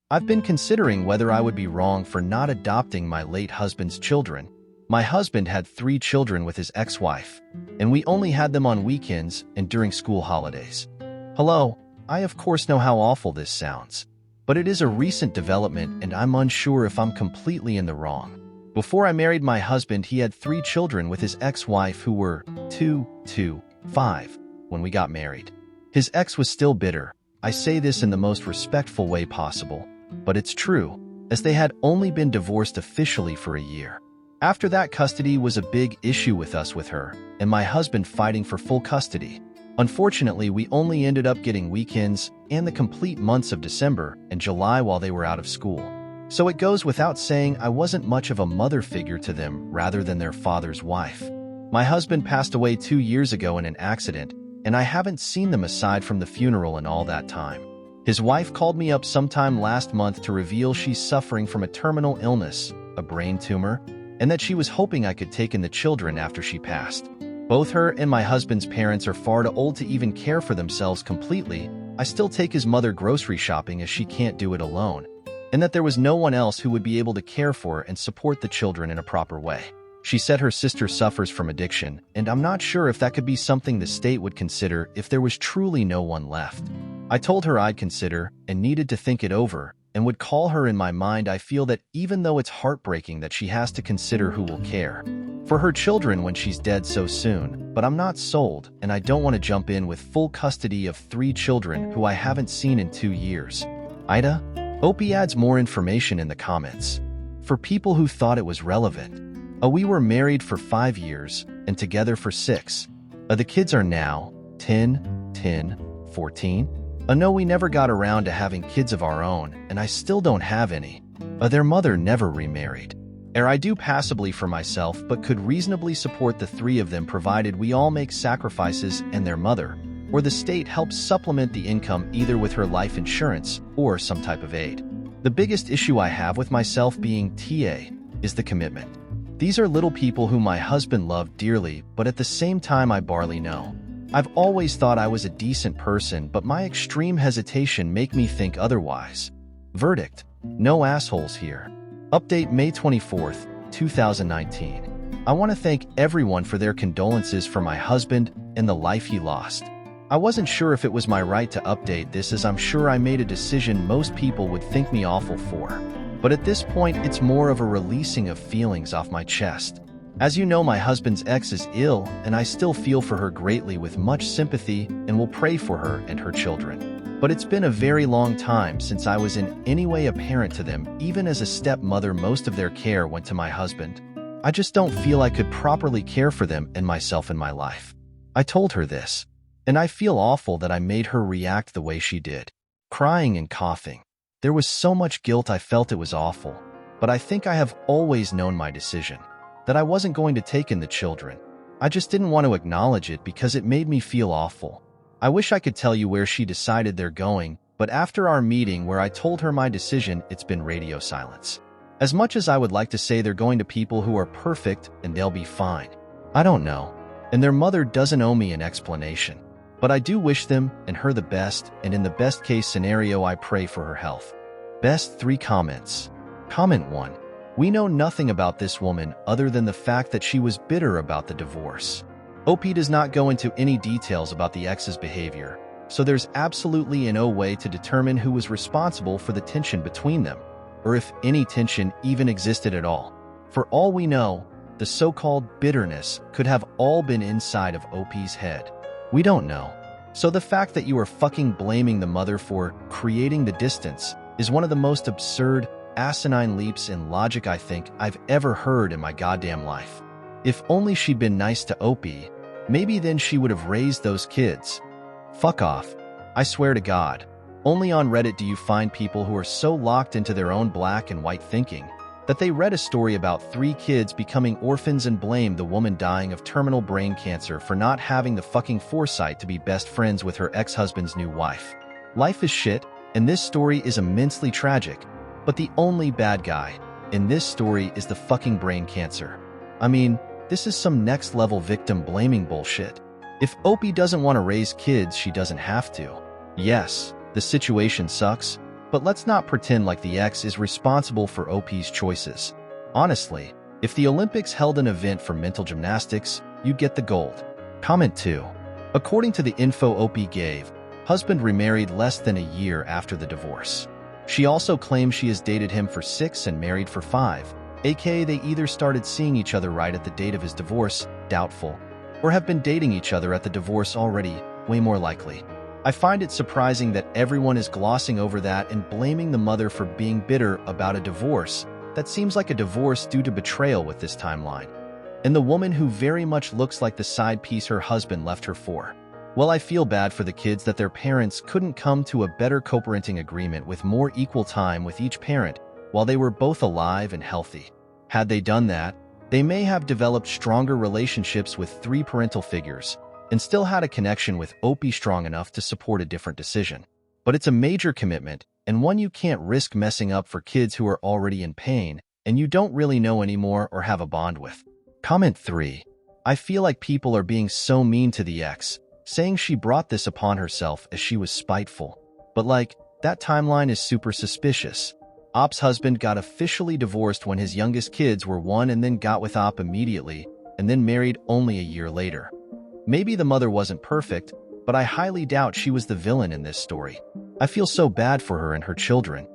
I've been considering whether I would be wrong for not adopting my late husband's children. My husband had 3 children with his ex-wife, and we only had them on weekends and during school holidays. Hello, I of course know how awful this sounds, but it is a recent development and I'm unsure if I'm completely in the wrong. Before I married my husband, he had 3 children with his ex-wife who were 5 when we got married. His ex was still bitter. I say this in the most respectful way possible, but it's true, as they had only been divorced officially for a year. After that, custody was a big issue with her, and my husband fighting for full custody. Unfortunately, we only ended up getting weekends and the complete months of December and July while they were out of school. So it goes without saying I wasn't much of a mother figure to them rather than their father's wife. My husband passed away 2 years ago in an accident, and I haven't seen them aside from the funeral in all that time. His wife called me up sometime last month to reveal she's suffering from a terminal illness, a brain tumor, and that she was hoping I could take in the children after she passed. Both her and my husband's parents are far too old to even care for themselves completely. I still take his mother grocery shopping as she can't do it alone, and that there was no one else who would be able to care for and support the children in a proper way. She said her sister suffers from addiction, and I'm not sure if that could be something the state would consider if there was truly no one left. I told her I'd consider and needed to think it over, and would call her in my mind. I feel that even though it's heartbreaking that she has to consider who will care for her children when she's dead so soon, but I'm not sold, and I don't want to jump in with full custody of 3 children who I haven't seen in 2 years. Aita? Opie adds more information in the comments. For people who thought it was relevant, we were married for 5 years and together for 6. The kids are now 10, 14. No, we never got around to having kids of our own, and I still don't have any. Their mother never remarried. I do passably for myself, but could reasonably support the 3 of them provided we all make sacrifices and their mother, or the state helps supplement the income either with her life insurance or some type of aid. The biggest issue I have with myself being TA is the commitment. These are little people whom my husband loved dearly, but at the same time I barely know. I've always thought I was a decent person, but my extreme hesitation make me think otherwise. Verdict: no assholes here. Update May 24th, 2019. I want to thank everyone for their condolences for my husband and the life he lost. I wasn't sure if it was my right to update this, as I'm sure I made a decision most people would think me awful for. But at this point, it's more of a releasing of feelings off my chest. As you know, my husband's ex is ill, and I still feel for her greatly with much sympathy and will pray for her and her children. But it's been a very long time since I was in any way a parent to them. Even as a stepmother, most of their care went to my husband. I just don't feel I could properly care for them and myself in my life. I told her this, and I feel awful that I made her react the way she did, crying and coughing. There was so much guilt. I felt it was awful, but I think I have always known my decision, that I wasn't going to take in the children. I just didn't want to acknowledge it because it made me feel awful. I wish I could tell you where she decided they're going, but after our meeting where I told her my decision, it's been radio silence. As much as I would like to say they're going to people who are perfect and they'll be fine, I don't know, and their mother doesn't owe me an explanation. But I do wish them and her the best, and in the best case scenario I pray for her health. Best 3 comments. Comment 1. We know nothing about this woman other than the fact that she was bitter about the divorce. OP does not go into any details about the ex's behavior, so there's absolutely no way to determine who was responsible for the tension between them, or if any tension even existed at all. For all we know, the so-called bitterness could have all been inside of OP's head. We don't know. So the fact that you are fucking blaming the mother for creating the distance is one of the most absurd, asinine leaps in logic I think I've ever heard in my goddamn life. If only she'd been nice to Opie, maybe then she would have raised those kids. Fuck off. I swear to God. Only on Reddit do you find people who are so locked into their own black and white thinking that they read a story about 3 kids becoming orphans and blamed the woman dying of terminal brain cancer for not having the fucking foresight to be best friends with her ex-husband's new wife. Life is shit, and this story is immensely tragic, but the only bad guy in this story is the fucking brain cancer. I mean, this is some next-level victim blaming bullshit. If Opie doesn't want to raise kids, she doesn't have to. Yes, the situation sucks, But let's not pretend like the ex is responsible for OP's choices. Honestly, if the Olympics held an event for mental gymnastics, you'd get the gold. Comment 2. According to the info OP gave, husband remarried less than a year after the divorce. She also claims she has dated him for 6 and married for 5, aka they either started seeing each other right at the date of his divorce, doubtful, or have been dating each other at the divorce already, way more likely. I find it surprising that everyone is glossing over that and blaming the mother for being bitter about a divorce that seems like a divorce due to betrayal with this timeline. And the woman who very much looks like the side piece her husband left her for. Well, I feel bad for the kids that their parents couldn't come to a better co-parenting agreement with more equal time with each parent while they were both alive and healthy. Had they done that, they may have developed stronger relationships with 3 parental figures and still had a connection with OP strong enough to support a different decision. But it's a major commitment and one you can't risk messing up for kids who are already in pain and you don't really know anymore or have a bond with. Comment 3. I feel like people are being so mean to the ex, saying she brought this upon herself as she was spiteful. But that timeline is super suspicious. Op's husband got officially divorced when his youngest kids were 1 and then got with Op immediately and then married only a year later. Maybe the mother wasn't perfect, but I highly doubt she was the villain in this story. I feel so bad for her and her children.